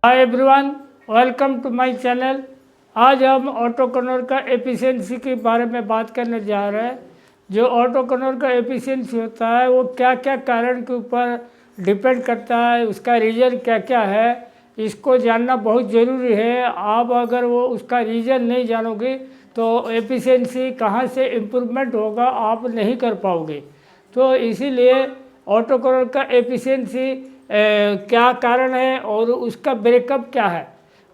Hi everyone, welcome to my channel. आज हम ऑटोकनर का एफिशिएंसी के बारे में बात करने जा रहे हैं। जो ऑटोकनर का एफिशिएंसी होता है वो क्या क्या कारण के ऊपर डिपेंड करता है, उसका रीज़न क्या क्या है, इसको जानना बहुत ज़रूरी है। आप अगर वो उसका रीज़न नहीं जानोगे तो एफिशिएंसी कहाँ से इम्प्रूवमेंट होगा आप नहीं कर पाओगे। तो इसीलिए ऑटोकनर का एफिशिएंसी क्या कारण है और उसका ब्रेकअप क्या है।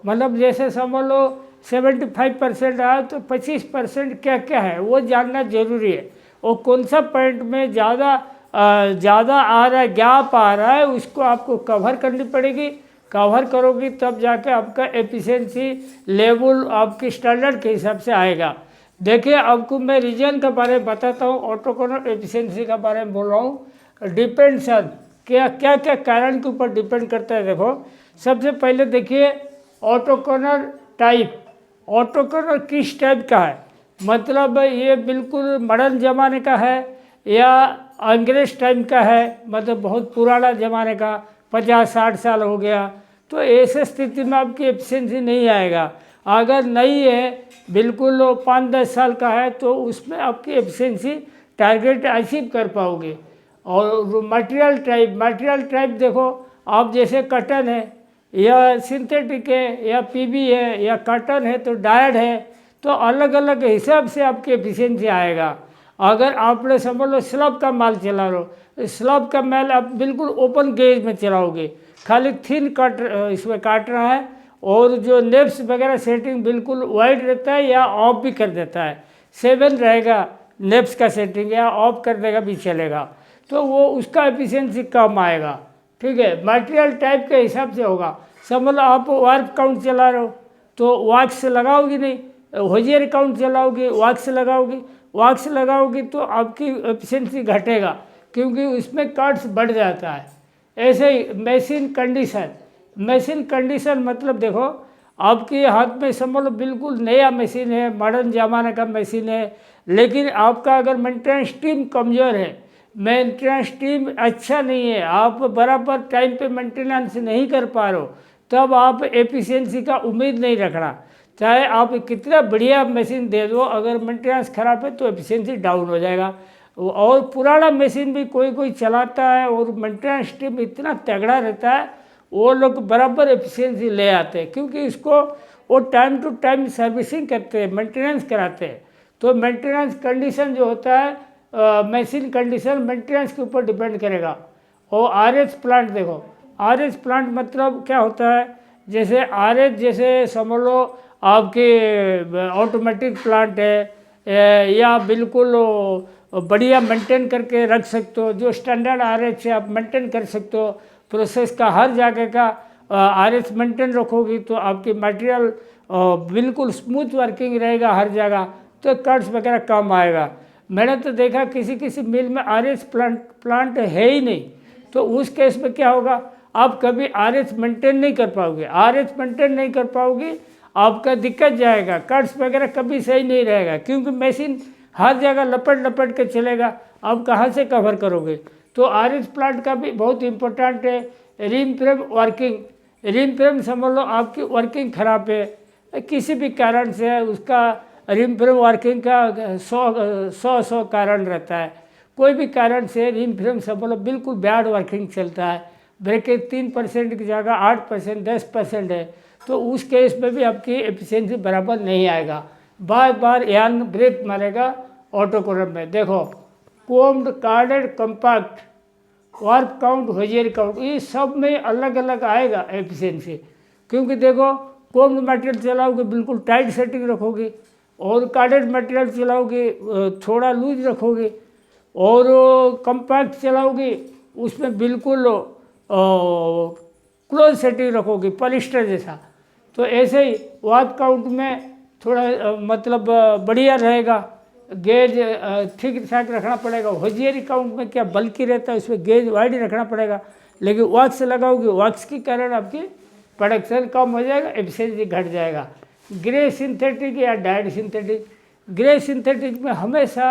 मतलब जैसे समझ लो 75% आया तो 25% क्या क्या है वो जानना जरूरी है। और कौन सा पॉइंट में ज़्यादा आ रहा है, गैप आ रहा है, उसको आपको कवर करनी पड़ेगी। कवर करोगी तब जाके आपका एफिशिएंसी लेवल आपकी स्टैंडर्ड के हिसाब से आएगा। देखिए, आपको मैं रीजन के बारे में बताता हूँ, ऑटोकनर एफिशिएंसी के बारे में बोल रहा हूँ। डिपेंड्स ऑन क्या क्या क्या कारण के ऊपर डिपेंड करता है। देखो, सबसे पहले देखिए ऑटोकनर टाइप। ऑटोकनर किस टाइप का है, मतलब ये बिल्कुल मॉडर्न ज़माने का है या अंग्रेज टाइम का है, मतलब बहुत पुराना ज़माने का, 50-60 साल हो गया, तो ऐसे स्थिति में आपकी एफिशिएंसी नहीं आएगा। अगर नहीं है, बिल्कुल 5-10 साल का है, तो उसमें आपकी एफिशिएंसी टारगेट अचीव कर पाओगे। और मटेरियल टाइप देखो, आप जैसे कटन है या सिंथेटिक है या पीबी है या कॉटन है तो डायड है, तो अलग अलग हिसाब से आपकी एफिशिएंसी आएगा। अगर आपने समझ लो स्लब का माल चला रहे हो, स्लब का माल आप बिल्कुल ओपन गेज में चलाओगे, खाली थिन कट इसमें काट रहा है, और जो नेप्स वगैरह सेटिंग बिल्कुल वाइड रहता है या ऑफ भी कर देता है, 7 रहेगा नेप्स का सेटिंग, या ऑफ कर देगा भी चलेगा, तो वो उसका एफिशिएंसी कम आएगा। ठीक है, मटेरियल टाइप के हिसाब से होगा। समझ लो आप वार्प काउंट चला रहे हो तो वॉक्स लगाओगी नहीं, होजियर काउंट चलाओगी वॉक्स लगाओगी तो आपकी एफिशिएंसी घटेगा, क्योंकि उसमें कट्स बढ़ जाता है। ऐसे ही मशीन कंडीशन मतलब देखो, आपके हाथ में समझ लो बिल्कुल नया मशीन है, मॉडर्न ज़माने का मशीन है, लेकिन आपका अगर मेंटेनेंस टीम कमज़ोर है, मेंटेनेंस टीम अच्छा नहीं है, आप बराबर टाइम पे मेंटेनेंस नहीं कर पा रहे हो, तब आप एफिशिएंसी का उम्मीद नहीं रखना। चाहे आप कितना बढ़िया मशीन दे दो, अगर मेंटेनेंस खराब है तो एफिशिएंसी डाउन हो जाएगा। और पुराना मशीन भी कोई कोई चलाता है और मेंटेनेंस टीम इतना तगड़ा रहता है, वो लोग बराबर एफिशिएंसी ले आते हैं, क्योंकि इसको वो टाइम टू टाइम सर्विसिंग करते हैं, मेंटेनेंस कराते हैं। तो मेंटेनेंस कंडीशन जो होता है, मशीन कंडीशन मेंटेनेंस के ऊपर डिपेंड करेगा। और आरएच प्लांट देखो, आरएच प्लांट मतलब क्या होता है, जैसे आरएच जैसे समझ लो आपके ऑटोमेटिक प्लांट है, या बिल्कुल बढ़िया मेंटेन करके रख सकते हो, जो स्टैंडर्ड आरएच है आप मेंटेन कर सकते हो। प्रोसेस का हर जगह का आरएच मेंटेन रखोगी तो आपकी मटेरियल बिल्कुल स्मूथ वर्किंग रहेगा हर जगह, तो कट्स वगैरह कम आएगा। मैंने तो देखा किसी किसी मिल में आरएच प्लांट है ही नहीं, तो उस केस में क्या होगा, आप कभी आरएच मेंटेन नहीं कर पाओगे, आपका दिक्कत जाएगा, कट्स वगैरह कभी सही नहीं रहेगा, क्योंकि मशीन हर जगह लपट के चलेगा, आप कहाँ से कवर करोगे। तो आरएच प्लांट का भी बहुत इम्पोर्टेंट है। रिम फ्रेम समझ लो आपकी वर्किंग खराब है, किसी भी कारण से है, उसका रिम फ्रेम वर्किंग का 100 कारण रहता है। कोई भी कारण से रिम फ्रेम समझ लो बिल्कुल बैड वर्किंग चलता है, ब्रेकेज 3% की जगह 8%, 10% है, तो उस केस में भी आपकी एफिशिएंसी बराबर नहीं आएगा, बार बार यान ब्रेक मारेगा। ऑटोकनर में देखो, combed, carded, compact, warp count, hosiery count, ये सब में अलग अलग आएगा एफिशिएंसी। क्योंकि देखो, कोम्ड मटेरियल चलाओगे बिल्कुल टाइट सेटिंग रखोगे, और कार्डेड मटेरियल चलाओगे थोड़ा लूज रखोगे, और कम्पैक्ट चलाओगे उसमें बिल्कुल क्लोज सेटिंग रखोगे, पॉलिस्टर जैसा। तो ऐसे ही वार्प काउंट में थोड़ा मतलब बढ़िया रहेगा, गेज ठीक ठाक रखना पड़ेगा। होजियर काउंट में क्या बल्कि रहता है, उसमें गेज वाइड रखना पड़ेगा, लेकिन वॉक्स लगाओगे, वॉक्स के कारण आपकी प्रोडक्शन कम हो जाएगा, एफिशिएंसी घट जाएगा। ग्रे सिंथेटिक या डायड सिंथेटिक, ग्रे सिंथेटिक में हमेशा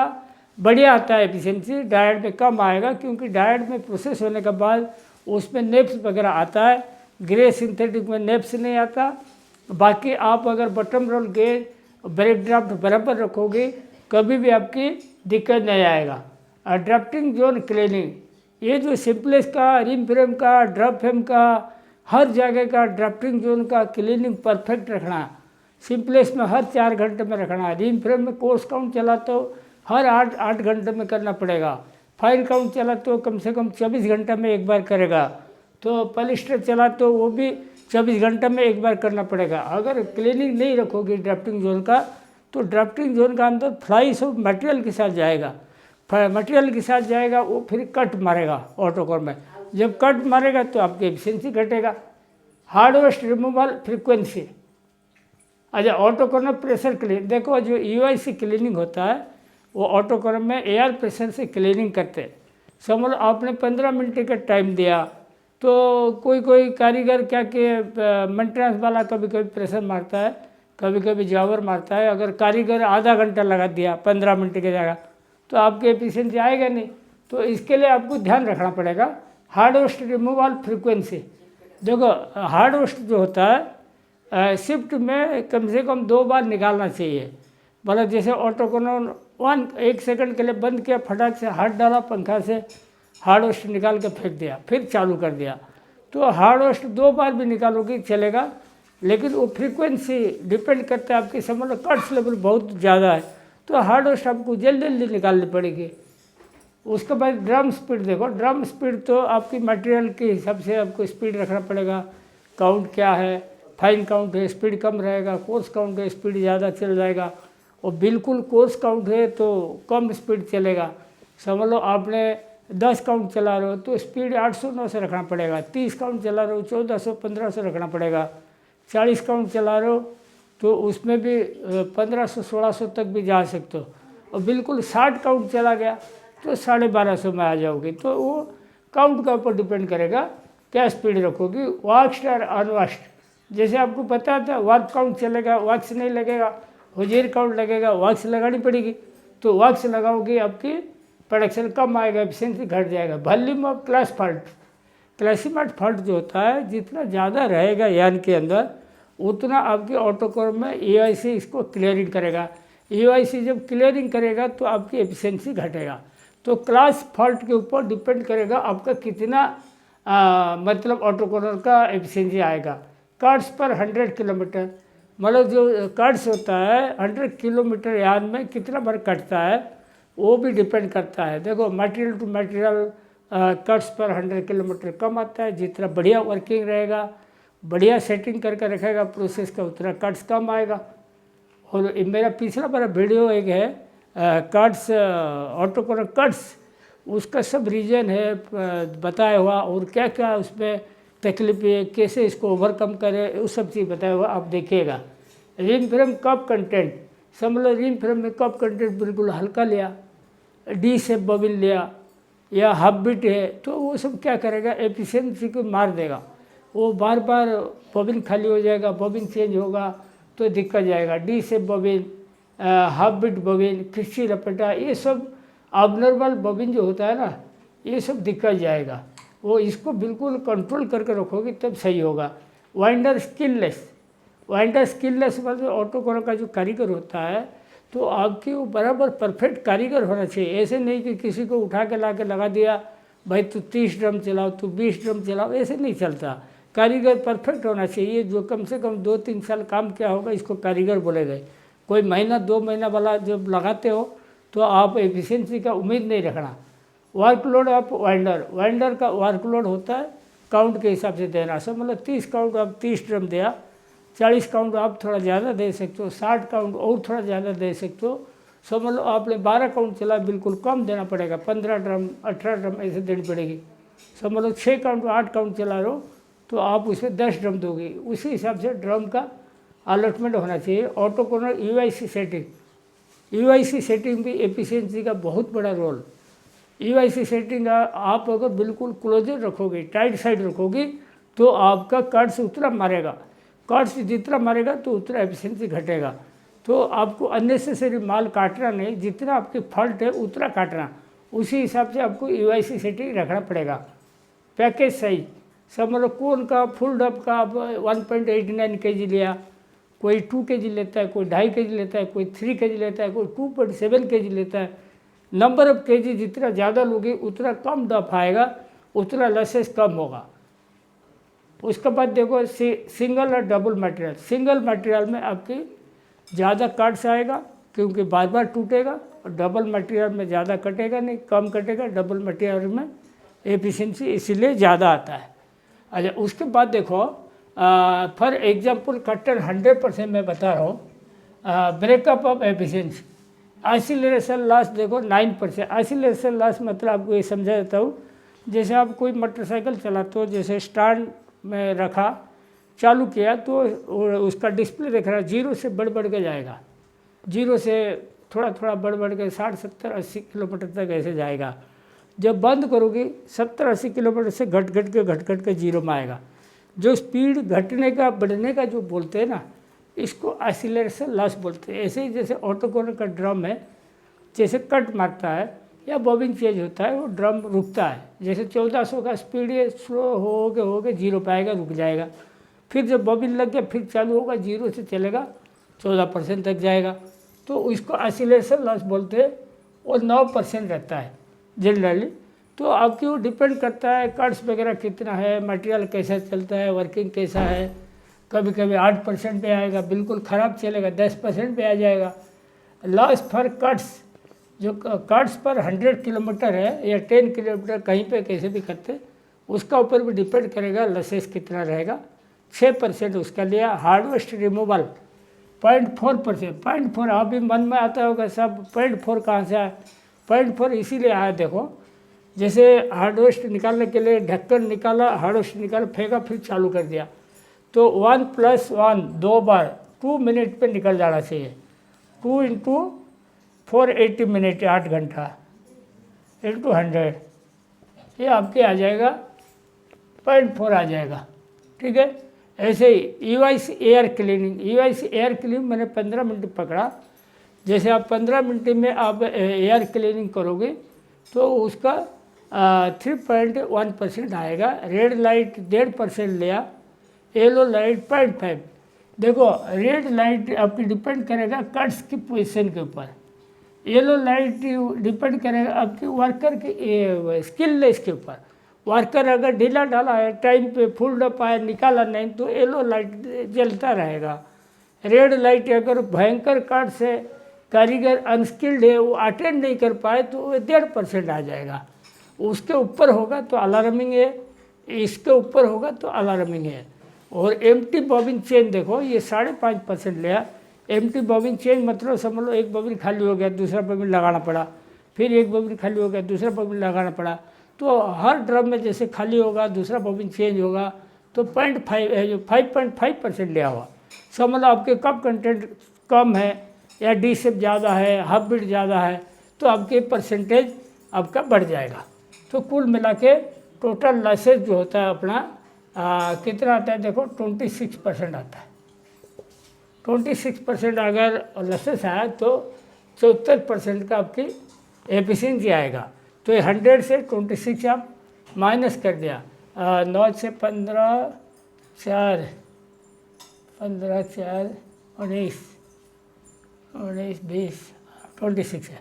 बढ़िया आता है एफिशिएंसी, डायड में कम आएगा, क्योंकि डायड में प्रोसेस होने के बाद उसमें नेप्स वगैरह आता है, ग्रे सिंथेटिक में नेप्स नहीं आता। बाकी आप अगर button roll gauge break draft बराबर रखोगे कभी भी आपकी दिक्कत नहीं आएगा। और ड्राफ्टिंग जोन क्लीनिंग, ये जो सिंपलेस का, रिम फ्रेम का, ड्रॉप फ्रेम का, हर जगह का ड्राफ्टिंग जोन का क्लीनिंग परफेक्ट रखना। सिंपलेस में हर 4 घंटे में रखना। रिम फ्रेम में कोर्स काउंट चला तो हर 8 घंटे में करना पड़ेगा। फाइन काउंट चला तो कम से कम 24 घंटे में एक बार करेगा। तो पॉलिस्टर चला तो वो भी 24 घंटे में एक बार करना पड़ेगा। अगर क्लीनिंग नहीं रखोगे ड्राफ्टिंग जोन का तो ड्राफ्टिंग जोन का अंदर फ्लाई सब मटेरियल के साथ जाएगा। मटेरियल के साथ जाएगा वो फिर कट मारेगा ऑटोकोर में। जब कट मारेगा तो आपकी एफिशिएंसी घटेगा। Hard waste removal frequency. अच्छा, ऑटोकोर में प्रेशर क्लीन, देखो जो यूआईसी क्लीनिंग होता है वो ऑटोकोर में एयर प्रेशर से क्लीनिंग करते हैं। समझ लो आपने 15 मिनट का टाइम दिया तो कोई कारीगर क्या कि मेंटेनेंस वाला कभी कभी प्रेशर मारता है, कभी कभी जावर मारता है। अगर कारीगर आधा घंटा लगा दिया 15 मिनट की जगह तो आपकी एफिशिएंसी आएगा नहीं। तो इसके लिए आपको ध्यान रखना पड़ेगा हार्ड वेस्ट रिमूवल फ्रीक्वेंसी। देखो हार्ड वेस्ट जो होता है शिफ्ट में कम से कम 2 बार निकालना चाहिए। मतलब जैसे ऑटोकोनर 1 सेकंड के लिए बंद किया, फटाक से हाथ डाला पंखा से, हार्ड वेस्ट निकाल के फेंक दिया, फिर चालू कर दिया। तो हार्ड वेस्ट 2 बार भी निकालोगे चलेगा, लेकिन वो फ्रीक्वेंसी डिपेंड करता है आपकी। समझ लो कट्स लेवल बहुत ज़्यादा है तो हार्ड वेस्ट आपको जल्दी जल्दी निकालनी पड़ेगी। उसके बाद ड्रम स्पीड, देखो ड्रम स्पीड तो आपकी मटेरियल के हिसाब से आपको स्पीड रखना पड़ेगा। काउंट क्या है, फाइन काउंट है स्पीड कम रहेगा, कोर्स काउंट है स्पीड ज़्यादा चल जाएगा। और बिल्कुल कोर्स काउंट है तो कम स्पीड चलेगा। समझ लो आपने 10 काउंट चला रहे हो तो स्पीड 800-900 रखना पड़ेगा। 30 काउंट चला रहे हो 1400-1500 रखना पड़ेगा। 40 काउंट चला रहे हो तो उसमें भी 1500-1600 तक भी जा सकते हो। और बिल्कुल 60 काउंट चला गया तो 1250 में आ जाओगे। तो वो काउंट का ऊपर डिपेंड करेगा क्या स्पीड रखोगी। वाक्स्ड और अनवाक्स्ड, जैसे आपको पता था वर्क काउंट चलेगा, वैक्स नहीं लगेगा, हुजीर काउंट लगेगा, वैक्स लगानी पड़ेगी। तो वैक्स लगाओगे आपकी प्रोडक्शन कम आएगा, एफिशिएंसी घट जाएगा। Volume of class fault, classified fault जो होता है जितना ज़्यादा रहेगा यान के अंदर उतना आपके ऑटोकोर में ईआईसी इसको क्लियरिंग करेगा। ईआईसी जब क्लियरिंग करेगा तो आपकी एफिशिएंसी घटेगा। तो क्लास फॉल्ट के ऊपर डिपेंड करेगा आपका कितना मतलब ऑटोकोर का एफिशिएंसी आएगा। कार्ड्स पर 100 किलोमीटर, मतलब जो कार्ड्स होता है 100 किलोमीटर यान में कितना बार कटता है वो भी डिपेंड करता है। देखो मटेरियल टू मटेरियल कट्स पर 100 किलोमीटर कम आता है। जितना बढ़िया वर्किंग रहेगा, बढ़िया सेटिंग करके रखेगा प्रोसेस का, उतना कट्स कम आएगा। और मेरा पिछला बड़ा वीडियो एक है कट्स ऑटोकोर कट्स, उसका सब रीजन है बताया हुआ और क्या क्या उसमें तकलीफ है, कैसे इसको ओवरकम करें, वो सब चीज़ बताया हुआ, आप देखिएगा। रिम फ्रेम कप कंटेंट, समझ लो रिम फ्रेम में कप कंटेंट बिल्कुल हल्का लिया, डी से बबिन लिया या हाफ बीट है तो वो सब क्या करेगा एफिशिएंसी को मार देगा। वो बार बार बबिन खाली हो जाएगा, बबिन चेंज होगा तो दिक्कत जाएगा। डी से बबिन, हाफ बीट बबिन, फिक्सी लपेटा, ये सब abnormal बबिन जो होता है ना ये सब दिक्कत जाएगा। वो इसको बिल्कुल कंट्रोल करके रखोगे तब सही होगा। वाइंडर स्किललेस, वाइंडर स्किललेस मतलब ऑटोकोर का जो कारीगर होता है तो आपकी वो बराबर परफेक्ट कारीगर होना चाहिए। ऐसे नहीं कि किसी को उठा के ला के लगा दिया, भाई तू 30 ड्रम चलाओ, तू 20 ड्रम चलाओ, ऐसे नहीं चलता। कारीगर परफेक्ट होना चाहिए, जो कम से कम 2-3 साल काम किया होगा इसको कारीगर बोले गए। कोई महीना 2 महीना वाला जब लगाते हो तो आप एफिशिएंसी का उम्मीद नहीं रखना। वर्कलोड ऑफ वाइंडर, वाइंडर का वर्कलोड होता है काउंट के हिसाब से देना। सब मतलब 30 काउंट आप 30 ड्रम दिया, 40 काउंट आप थोड़ा ज़्यादा दे सकते हो, 60 काउंट और थोड़ा ज़्यादा दे सकते हो। समझ लो आपने 12 काउंट चला बिल्कुल कम देना पड़ेगा, 15 ड्रम 18 ड्रम ऐसे देनी पड़ेगी। समझ लो 6 काउंट 8 काउंट चला रहे हो तो आप उसमें 10 ड्रम दोगे। उसी हिसाब से ड्रम का अलॉटमेंट होना चाहिए। ऑटोकोर यूआईसी सेटिंग, यूआईसी सेटिंग भी एफिशिएंसी का बहुत बड़ा रोल। यूआईसी सेटिंग आप अगर बिल्कुल क्लोजर रखोगे, टाइट साइड रखोगे तो आपका कट्स उतना मारेगा, कट्स जितना मारेगा तो उतना एफिशिएंसी घटेगा। तो आपको अननेसेसरी माल काटना नहीं, जितना आपकी फॉल्ट है उतना काटना, उसी हिसाब से आपको यूआईसी सेटिंग रखना पड़ेगा। पैकेज साइज, समझ लो कोन का फुल डब का आप 1.89 kg लिया, कोई 2 kg लेता है, कोई 2.5 kg लेता है, कोई 3 kg लेता है, कोई 2.7 kg लेता है। नंबर ऑफ kg जितना ज़्यादा लोगे उतना कम डब आएगा, उतना लसेस कम होगा। उसके बाद देखो सिंगल और डबल मटेरियल। सिंगल मटेरियल में आपकी ज़्यादा कट्स आएगा क्योंकि बार बार टूटेगा, और डबल मटेरियल में ज़्यादा कटेगा नहीं, कम कटेगा। डबल मटेरियल में एफिशिएंसी इसीलिए ज़्यादा आता है। अच्छा, उसके बाद देखो फॉर एग्जांपल कटर 100% मैं बता रहा हूँ। Breakup of efficiency, isolation loss देखो 9%। आइसोलेशन लॉस मतलब आपको ये समझा देता हूँ, जैसे आप कोई मोटरसाइकिल चलाते हो, जैसे स्टैंड में रखा, चालू किया तो उसका डिस्प्ले देख रहा है 0 से बढ़ के जाएगा, 0 से थोड़ा थोड़ा बढ़ के 60, 70, 80 किलोमीटर तक ऐसे जाएगा। जब बंद करोगे 70, 80 किलोमीटर से घट के 0 में आएगा। जो स्पीड घटने का बढ़ने का जो बोलते हैं ना, इसको एक्सीलरेशन लॉस बोलते हैं। ऐसे ही जैसे ऑटोकोनर का ड्रम है, जैसे कट मारता है या बॉबिन चेंज होता है, वो ड्रम रुकता है। जैसे 1400 का स्पीड है, स्लो हो के 0 पे आएगा, रुक जाएगा। फिर जब बॉबिन लग गया फिर चालू होगा, 0 से चलेगा 14% तक जाएगा, तो इसको एक्सीलरेशन लॉस बोलते हैं। और 9% रहता है जनरली। तो आपकी वो डिपेंड करता है कट्स वगैरह कितना है, मटेरियल कैसा चलता है, वर्किंग कैसा है। कभी कभी 8% पे आएगा, बिल्कुल ख़राब चलेगा 10% पे आ जाएगा। लॉस फॉर कट्स, जो कट्स पर 100 किलोमीटर है या 10 किलोमीटर कहीं पे कैसे भी करते, उसका ऊपर भी डिपेंड करेगा लसेस कितना रहेगा। 6% उसका लिया। हार्डवेस्ट रिमूवल 0.4%। 0.4 आप भी मन में आता होगा सब, 0.4 कहाँ से आया? 0.4 इसीलिए आया, देखो जैसे हार्डवेस्ट निकालने के लिए ढक्कन निकाला, हार्डवेस्ट निकाला, फेंका, फिर चालू कर दिया, तो 1 + 1 2 बार 2 मिनट पे निकल जाना चाहिए। 2 × 480 मिनट, 8 घंटा × 100, ये आपके आ जाएगा 0.4 आ जाएगा। ठीक है। ऐसे ही EYC air cleaning, EYC air cleaning मैंने 15 मिनट पकड़ा। जैसे आप 15 मिनट में आप एयर क्लीनिंग करोगे तो उसका 3.1% आएगा। रेड लाइट 1.5% लिया, येलो लाइट 0.5। देखो रेड लाइट आपकी डिपेंड करेगा कट्स की पोजीशन के ऊपर, येलो लाइट डिपेंड करेगा आपकी वर्कर की स्किलनेस के ऊपर। वर्कर अगर ढीला ढाला है, टाइम पे फुल डप आया, निकाला नहीं, तो येलो लाइट जलता रहेगा। रेड लाइट अगर भयंकर कट से कारीगर अनस्किल्ड है, वो अटेंड नहीं कर पाए, तो 1.5% आ जाएगा। उसके ऊपर होगा तो अलार्मिंग है, इसके ऊपर होगा तो अलार्मिंग है। और एम्प्टी बॉबिन चेन देखो, ये 5.5% लिया। एम्प्टी बॉबिन चेन मतलब समझ लो एक बॉबिन खाली हो गया, दूसरा बॉबिन लगाना पड़ा, फिर एक बॉबिन खाली हो गया, दूसरा बॉबिन लगाना पड़ा। तो हर ड्रम में जैसे खाली होगा दूसरा बॉबिन चेंज होगा, तो 5.5% लिया हुआ। समझ लो आपके कप कंटेंट कम है या डी शेप ज़्यादा है, हाफ बीट ज़्यादा है, तो आपके परसेंटेज आपका बढ़ जाएगा। तो कुल मिला के टोटल लॉसेज जो होता है अपना कितना आता है, देखो 26% आता है। 26% अगर लॉसेस आया तो 74% का आपकी एफिशिएंसी आएगा। तो 100 से 26 आप माइनस कर दिया। 9 से 15, 4, 15, 4, 19, 20, 26 है।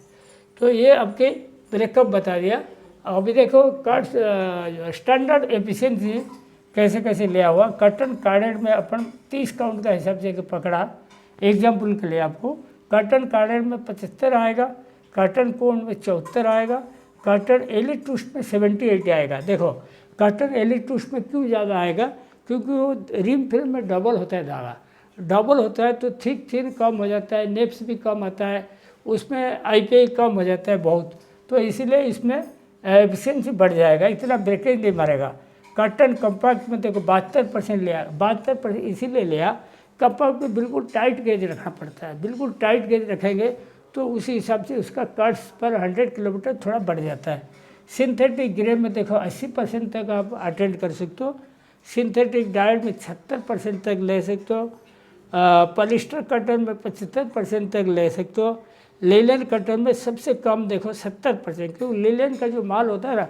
तो ये आपके ब्रेकअप बता दिया। अभी देखो कट स्टैंडर्ड एफिशिएंसी कैसे कैसे लिया हुआ। कटन कार्डेड में अपन 30 काउंट का हिसाब से पकड़ा, एग्जाम्पल के लिए आपको। कटन कार्डेड में 75 आएगा, कटन कोन में 74 आएगा, कटन एलिटूस्ट में 78 आएगा। देखो कटन एलिटूस्ट में क्यों ज़्यादा आएगा, क्योंकि वो रिम फिल्म में डबल होता है, धागा डबल होता है, तो थिक थिन कम हो जाता है, नेप्स भी कम आता है, उसमें IPI कम हो जाता है बहुत, तो इसीलिए इसमें एफिशिएंसी बढ़ जाएगा, इतना ब्रेकेज नहीं मारेगा। कटन कंपैक्ट में देखो 72% लिया, 72% इसीलिए लिया, कंपैक्ट में बिल्कुल टाइट गेज रखना पड़ता है, बिल्कुल टाइट गेज रखेंगे तो उसी हिसाब से उसका कट्स पर 100 किलोमीटर थोड़ा बढ़ जाता है। सिंथेटिक ग्रे में देखो 80% तक आप अटेंड कर सकते हो, सिंथेटिक डाइड में 76% तक ले सकते हो, पॉलिस्टर कटन में 75% तक ले सकते हो, लेलन कटन में सबसे कम देखो 70%, क्योंकि लेलन का जो माल होता है ना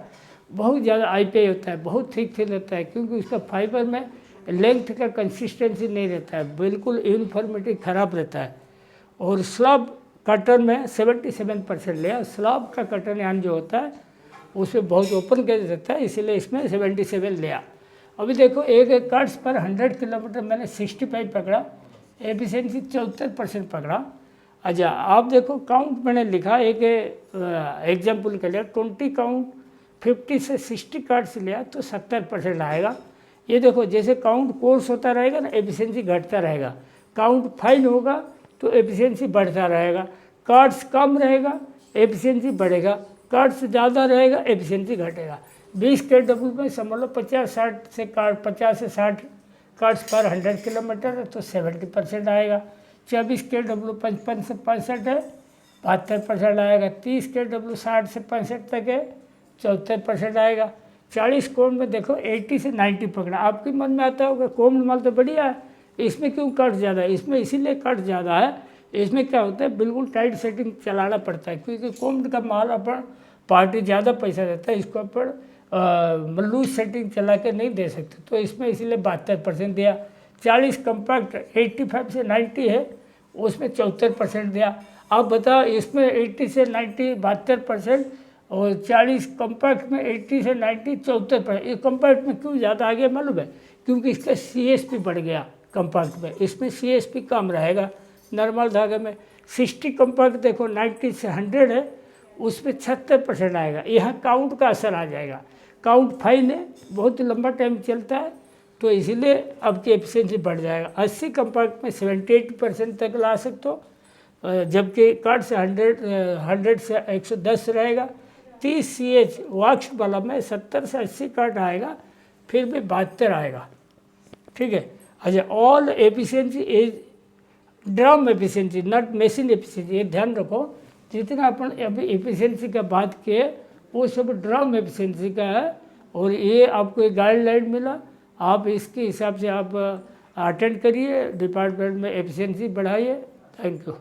बहुत ज़्यादा IPI होता है, बहुत थिक रहता है, क्योंकि उसका फाइबर में लेंथ का कंसिस्टेंसी नहीं रहता है, बिल्कुल यूनिफॉर्मिटी ख़राब रहता है। और स्लैब कटन में 77% लिया। स्लैब का कटन यान जो होता है उसमें बहुत ओपन केस रहता है, इसीलिए इसमें 77 लिया। अभी देखो एक कार्ड्स पर 100 किलोमीटर मैंने 65 पकड़ा, एफिशिएंसी 74% पकड़ा। अच्छा आप देखो काउंट मैंने लिखा एक एग्जाम्पल के लिए 20 काउंट 50 से 60 कार्ड्स लिया तो 70% आएगा। ये देखो जैसे काउंट कोर्स होता रहेगा ना एफिशिएंसी घटता रहेगा, काउंट फाइन होगा तो एफिशिएंसी बढ़ता रहेगा, कार्ड्स कम रहेगा एफिशिएंसी बढ़ेगा, कार्ड्स ज़्यादा रहेगा एफिशिएंसी घटेगा। 20 kW में समझ लो 50 से 60 कार्ड्स पर 100 किलोमीटर है तो 70% आएगा। 24 kW 55 से 65 है 72% आएगा। 30 kW 60 से 65 तक है 74% आएगा। 40 कोण में देखो 80 से 90 पकड़ा। आपके मन में आता होगा कोण माल तो बढ़िया है, इसमें क्यों कट ज़्यादा है? इसमें इसीलिए कट ज़्यादा है, इसमें क्या होता है बिल्कुल टाइट सेटिंग चलाना पड़ता है, क्योंकि कोण का माल अपन पार्टी ज़्यादा पैसा देता है, इसको अपन लूज सेटिंग चला के नहीं दे सकते, तो इसमें इसीलिए 72% दिया। 40 कम्पैक्ट 85 से 90 है उसमें 74% दिया। आप बताओ इसमें 80 से 90 72% और 40 कम्पैक्ट में 80 से 90 74%। ये कम्पैक्ट में क्यों ज़्यादा आ गया मालूम है? क्योंकि इसका CSP बढ़ गया कम्पैक्ट में, इसमें CSP कम रहेगा नॉर्मल धागे में। 60 कम्पैक्ट देखो 90 से 100 है उसमें 76% आएगा। यहाँ काउंट का असर आ जाएगा, काउंट फाइन है, बहुत लंबा टाइम चलता है तो इसीलिए आपकी एफिशिएंसी बढ़ जाएगा। 80 कम्पैक्ट में 78% तक ला सकते हो, जबकि कार्ड से 100 से 110 रहेगा। 30 CH वॉक्स वाला में 70 से 80 कार्ड आएगा, फिर भी 72 आएगा। ठीक है। अच्छा all efficiency is drum efficiency not machine efficiency, ये ध्यान रखो। जितना अपन अभी एफिशिएंसी का बात किए वो सब ड्रम एफिशिएंसी का है, और ये आपको एक गाइडलाइन मिला, आप इसके हिसाब से आप अटेंड करिए, डिपार्टमेंट में एफिशिएंसी बढ़ाइए। Thank you.